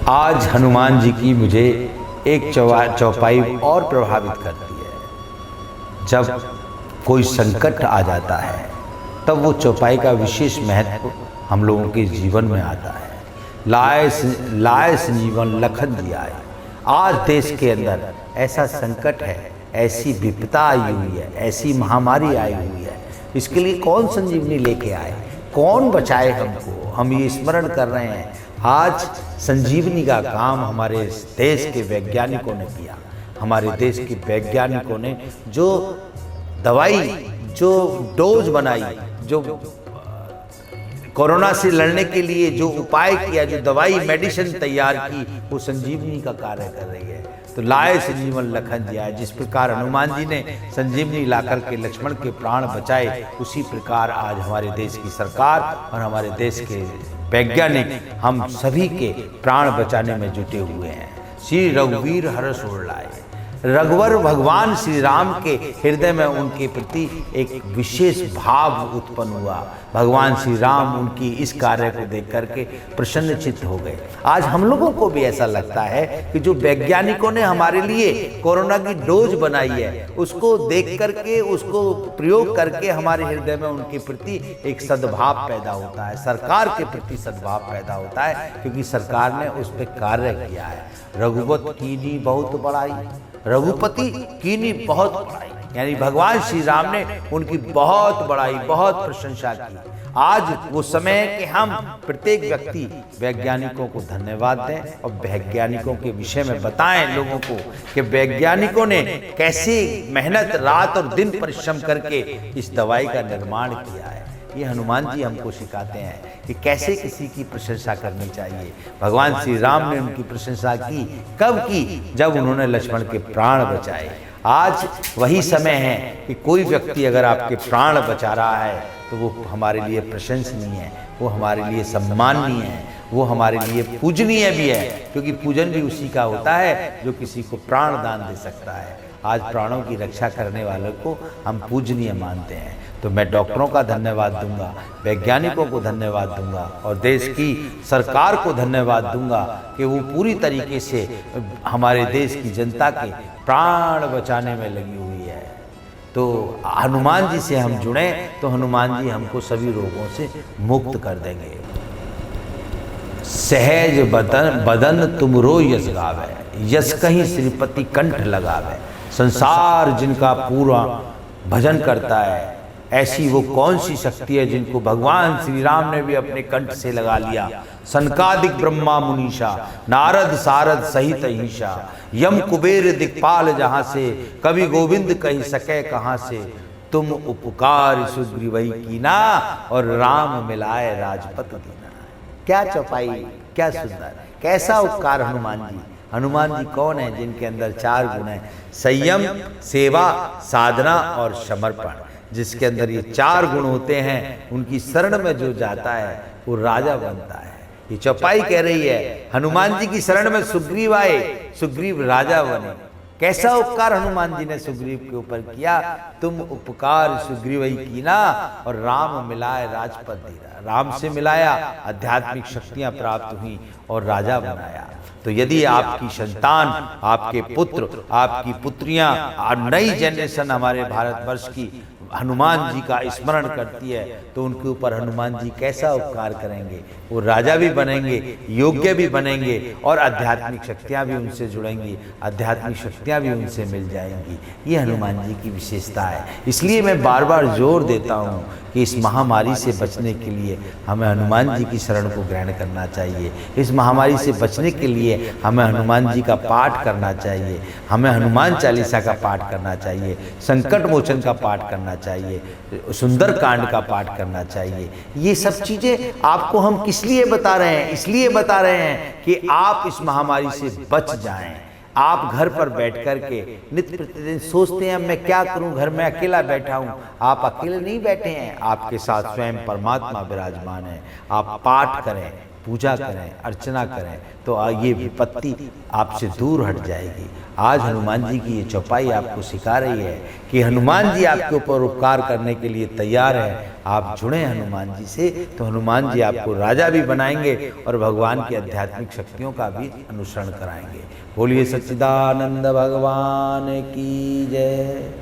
आज हनुमान जी की मुझे एक चौपाई और प्रभावित करती है। जब कोई संकट आ जाता है तब वो चौपाई का विशेष महत्व हम लोगों के जीवन में आता है। लाए संजीवन लखन जी आए। आज देश के अंदर ऐसा संकट है, ऐसी विपदा आई हुई है, ऐसी महामारी आई हुई है, इसके लिए कौन संजीवनी लेके आए, कौन बचाए हमको। हम ये स्मरण कर रहे हैं। आज संजीवनी का काम हमारे देश के वैज्ञानिकों ने किया। हमारे देश के वैज्ञानिकों ने जो दवाई, जो डोज बनाई, जो कोरोना से लड़ने के लिए जो उपाय किया, जो दवाई मेडिसिन तैयार की, वो संजीवनी का कार्य कर रही है। तो लाए संजीवन लखन जी आए। जिस प्रकार हनुमान जी ने संजीवनी लाकर के लक्ष्मण के प्राण बचाए, उसी प्रकार आज हमारे देश की सरकार और हमारे देश के वैज्ञानिक हम सभी के प्राण बचाने में जुटे हुए हैं। श्री रघुवीर हर्ष ओढ़ लाए। रघुवर भगवान श्री राम के हृदय में उनके प्रति एक विशेष भाव उत्पन्न हुआ। भगवान श्री राम उनकी इस कार्य को देख करके प्रसन्नचित्त हो गए। आज हम लोगों को भी ऐसा लगता है कि जो वैज्ञानिकों ने हमारे लिए कोरोना की डोज बनाई है, उसको देख करके, उसको प्रयोग करके हमारे हृदय में उनके प्रति एक सद्भाव पैदा होता है, सरकार के प्रति सद्भाव पैदा होता है, क्योंकि सरकार ने उस पर कार्य किया है। रघुपति कीनी बहुत बड़ाई, रघुपति कीनी बहुत बड़ाई, यानी भगवान श्री राम ने उनकी बहुत बड़ाई, बहुत प्रशंसा की। आज वो समय है कि हम प्रत्येक व्यक्ति वैज्ञानिकों को धन्यवाद दें और वैज्ञानिकों के विषय में बताएं लोगों को कि वैज्ञानिकों ने कैसे मेहनत, रात और दिन परिश्रम करके इस दवाई का निर्माण किया है। ये हनुमान जी हमको सिखाते हैं कि कैसे किसी की प्रशंसा करनी चाहिए। भगवान श्री राम ने उनकी प्रशंसा की, कब की? जब उन्होंने लक्ष्मण के प्राण बचाए। आज वही समय है कि कोई व्यक्ति अगर आपके प्राण बचा रहा है तो वो हमारे लिए प्रशंसनीय है, वो हमारे लिए सम्माननीय है, वो हमारे लिए पूजनीय भी है, क्योंकि पूजन भी उसी का होता है जो किसी को प्राण दान दे सकता है। आज प्राणों की रक्षा करने वालों को हम पूजनीय मानते हैं। तो मैं डॉक्टरों का धन्यवाद दूंगा, वैज्ञानिकों को धन्यवाद दूंगा और देश की सरकार को धन्यवाद दूंगा कि वो पूरी तरीके से हमारे देश की जनता के प्राण बचाने में लगी हुई है। तो हनुमान जी से हम जुड़े तो हनुमान जी हमको सभी रोगों से मुक्त कर देंगे। सहज बदन तुमरो यश गावे, यश कहीं श्रीपति कंठ लगावे। संसार जिनका पूरा भजन करता है, ऐसी वो कौन सी शक्ति है जिनको भगवान श्री राम ने भी अपने कंठ से लगा लिया। सनकादिक ब्रह्मा मुनीषा, नारद सारद सहित अहिषा, यम कुबेर दिक्पाल जहाँ से, कवि गोविंद कही सके कहाँ से। तुम उपकार सुग्रीवई कीना और राम मिलाए राजपत दीना। क्या चौपाई, क्या सुंदर, कैसा उपकार हनुमान जी। हनुमान जी कौन है? जिनके अंदर 4 गुण हैं, संयम, सेवा, साधना और समर्पण। जिसके अंदर ये 4 गुण होते हैं, उनकी शरण में जो जाता है वो राजा बनता है। ये चौपाई कह रही है हनुमान जी की शरण में सुग्रीव आए, सुग्रीव राजा बने। कैसा उपकार हनुमान जी ने सुग्रीव के ऊपर किया? तुम उपकार सुग्रीवई कीना और राम मिलाए राजपद दीना। राम से मिलाया, आध्यात्मिक शक्तियां प्राप्त हुई और राजा बनाया। तो यदि आपकी संतान, आपके पुत्र, आपकी पुत्रियां, नई जनरेशन हमारे भारतवर्ष की हनुमान जी का स्मरण करती है तो उनके ऊपर हनुमान जी कैसा उपकार करेंगे। वो राजा भी बनेंगे, योग्य भी बनेंगे और आध्यात्मिक शक्तियाँ भी उनसे जुड़ेंगी, आध्यात्मिक शक्तियाँ भी उनसे मिल जाएंगी। ये हनुमान जी की विशेषता है। इसलिए मैं बार बार जोर देता हूँ कि इस महामारी से बचने के लिए हमें हनुमान जी की शरण को ग्रहण करना चाहिए। इस महामारी से बचने के लिए हमें हनुमान जी का पाठ करना चाहिए, हमें हनुमान चालीसा का पाठ करना चाहिए, संकट मोचन का पाठ करना चाहिए, सुंदर कांड का पाठ करना चाहिए। ये सब चीज़ें आपको हम किस लिए बता रहे हैं? इसलिए बता रहे हैं कि आप इस महामारी से बच जाएं। आप घर पर बैठ कर के नित्य प्रतिदिन सोचते हैं मैं क्या करूं, घर में अकेला बैठा हूं। आप अकेले नहीं बैठे हैं, आपके साथ स्वयं परमात्मा विराजमान है। आप पाठ करें, पूजा करें, अर्चना करें, तो ये विपत्ति आपसे दूर हट जाएगी। आज हनुमान जी की ये चौपाई आपको सिखा रही है कि हनुमान जी आपके ऊपर उपकार करने के लिए तैयार है। आप जुड़ें हनुमान जी से, तो हनुमान जी आपको राजा भी बनाएंगे और भगवान की आध्यात्मिक शक्तियों का भी अनुसरण कराएंगे। बोलिए सच्चिदानंद भगवान की जय।